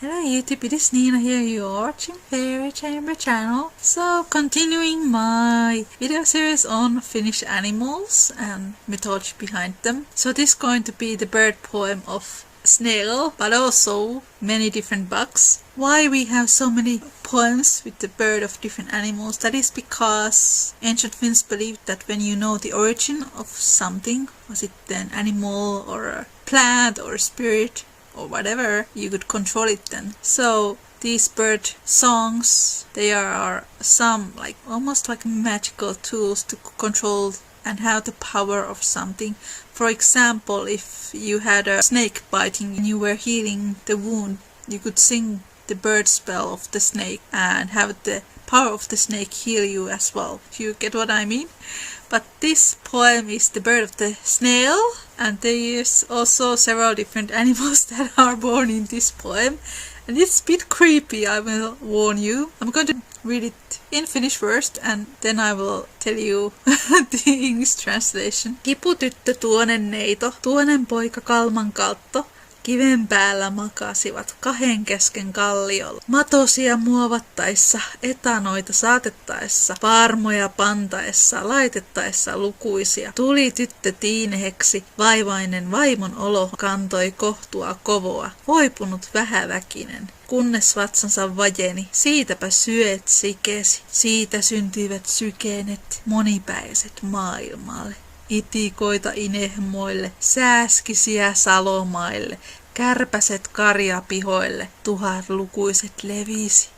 Hello YouTube, it is Niina here, you are watching Fairy Chamber channel. So, continuing my video series on Finnish animals and mythology behind them. So this is going to be the bird poem of snail, but also many different bugs. Why we have so many poems with the bird of different animals? That is because ancient Finns believed that when you know the origin of something, was it an animal or a plant or a spirit, or whatever, you could control it then. So these bird songs, they are some almost like magical tools to control and have the power of something. For example, if you had a snake biting and you were healing the wound, you could sing the bird spell of the snake and have the power of the snake heal you as well. If you get what I mean. But this poem is the bird of the snail, and there is also several different animals that are born in this poem. And it's a bit creepy, I will warn you. I'm going to read it in Finnish first, and then I will tell you the English translation. Kiputyttö tuonen neito, tuonen poika kalman katto. Kiven päällä makasivat kahden kesken kalliolla. Matosia muovattaessa, etanoita saatettaessa, paarmoja pantaessa, laitettaessa lukuisia. Tuli tyttö tiineheksi, vaivainen vaimon olo kantoi kohtua kovoa, voipunut vähäväkinen. Kunnes vatsansa vajeni, siitäpä syet sikesi, siitä syntyivät sykeenet monipäiset maailmalle. Itikoita inehmoille, sääskisiä salomaille, kärpäset karjapihoille, tuhatlukuiset levisi.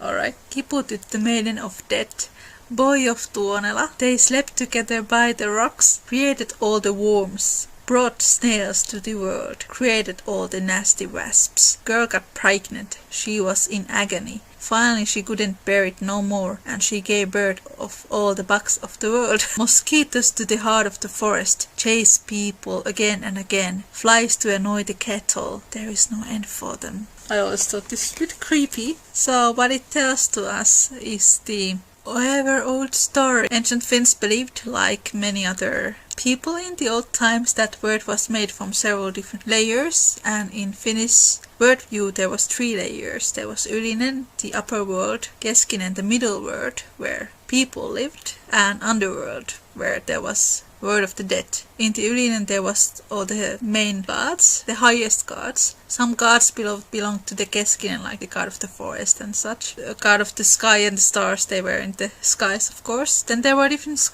Alright. Kiputyttö maiden of death, boy of Tuonela, they slept together by the rocks, created all the worms, brought snails to the world, created all the nasty wasps. Girl got pregnant, she was in agony. Finally she couldn't bear it no more, and she gave birth of all the bugs of the world. Mosquitoes to the heart of the forest, chase people again and again. Flies to annoy the cattle, there is no end for them. I always thought this was a bit creepy. So what it tells to us is the ever-old story. Ancient Finns believed, like many other people in the old times, that word was made from several different layers, and in Finnish word view there was 3 layers. There was ylinen, the upper world, keskinen, the middle world, where people lived, and underworld, where there was word of the dead. In the ylinen there was all the main gods, the highest gods. Some gods belonged to the keskinen, like the god of the forest and such. The god of the sky and the stars, they were in the skies, of course. Then there were different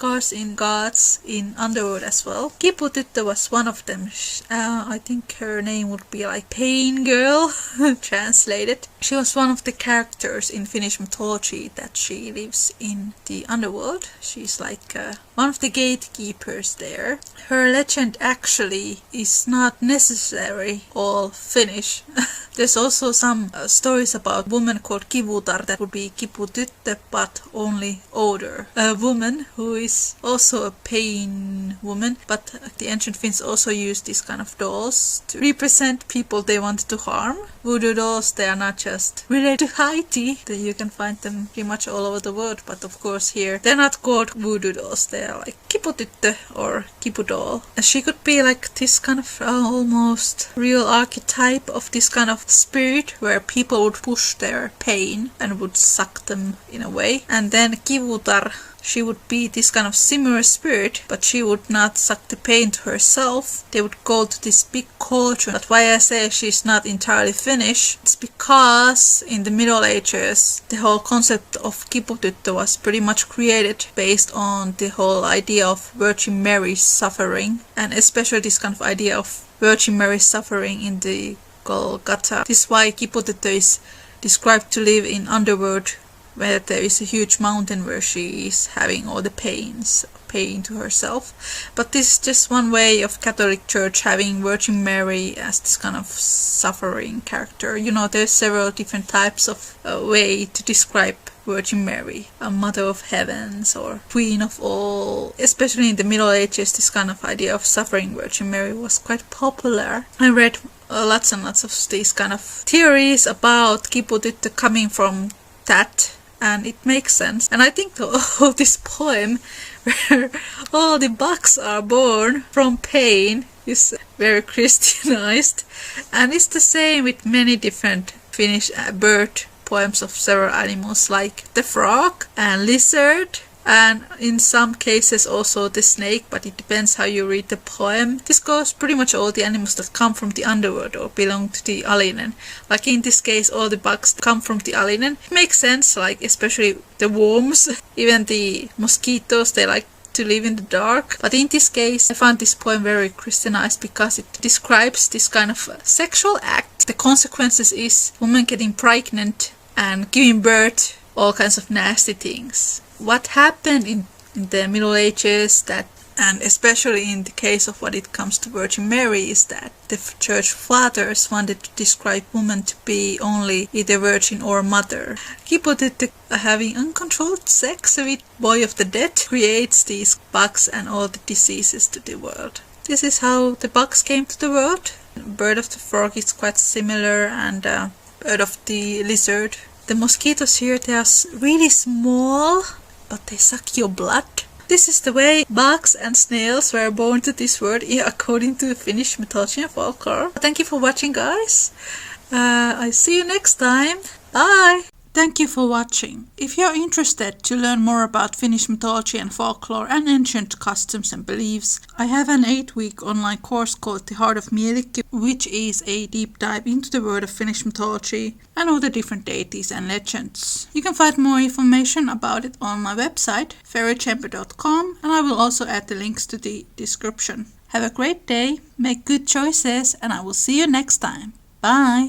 gods in underworld as well. Kiputyttö was one of them. I think her name would be like Pain Girl, translated. She was one of the characters in Finnish mythology that she lives in the underworld. She's like one of the gatekeepers there. Her legend actually is not necessarily all Finnish. There's also some stories about a woman called Kivutar, that would be Kiputyttö, but only older. A woman who is also a pain woman, but the ancient Finns also used these kind of dolls to represent people they wanted to harm. Voodoo dolls, they are not just related to Haiti. You can find them pretty much all over the world, but of course here they're not called voodoo dolls, they are like Kiputyttö or Kipudoll. She could be like this kind of almost real archetype of this kind of spirit where people would push their pain and would suck them in a way. And then Kivutar, she would be this kind of similar spirit, but she would not suck the pain to herself. They would go to this big cauldron. But why I say she's not entirely Finnish, it's because in the Middle Ages the whole concept of Kiputyttö was pretty much created based on the whole idea of Virgin Mary's suffering, and especially this kind of idea of Virgin Mary's suffering in the Golgotha. This is why Kiputyttö is described to live in underworld, where there is a huge mountain where she is having all the pain to herself. But this is just one way of Catholic Church having Virgin Mary as this kind of suffering character. You know, there's several different types of way to describe Virgin Mary, a Mother of Heavens or Queen of all. Especially in the Middle Ages, this kind of idea of suffering Virgin Mary was quite popular. I read lots and lots of these kind of theories about Kiputyttö coming from that, and it makes sense. And I think this poem, where all the bugs are born from pain, is very Christianized. And it's the same with many different Finnish bird poems of several animals like the frog and lizard, and in some cases also the snake, but it depends how you read the poem. This goes pretty much all the animals that come from the underworld or belong to the Alinen. Like in this case, all the bugs come from the Alinen. It makes sense, like especially the worms, even the mosquitoes, they like to live in the dark. But in this case, I found this poem very Christianized because it describes this kind of sexual act. The consequences is women getting pregnant and giving birth, all kinds of nasty things. What happened in the Middle Ages, that, and especially in the case of what it comes to Virgin Mary, is that the church fathers wanted to describe women to be only either virgin or mother. He put it to having uncontrolled sex with boy of the dead creates these bugs and all the diseases to the world. This is how the bugs came to the world. Bird of the frog is quite similar, and bird of the lizard. The mosquitoes here, they are really small, but they suck your blood. This is the way bugs and snails were born to this world according to Finnish mythology and folklore. Thank you for watching, guys. I see you next time. Bye! Thank you for watching. If you're interested to learn more about Finnish mythology and folklore and ancient customs and beliefs, I have an 8-week online course called The Heart of Mielikki, which is a deep dive into the world of Finnish mythology and all the different deities and legends. You can find more information about it on my website, fairychamber.com, and I will also add the links to the description. Have a great day, make good choices, and I will see you next time. Bye!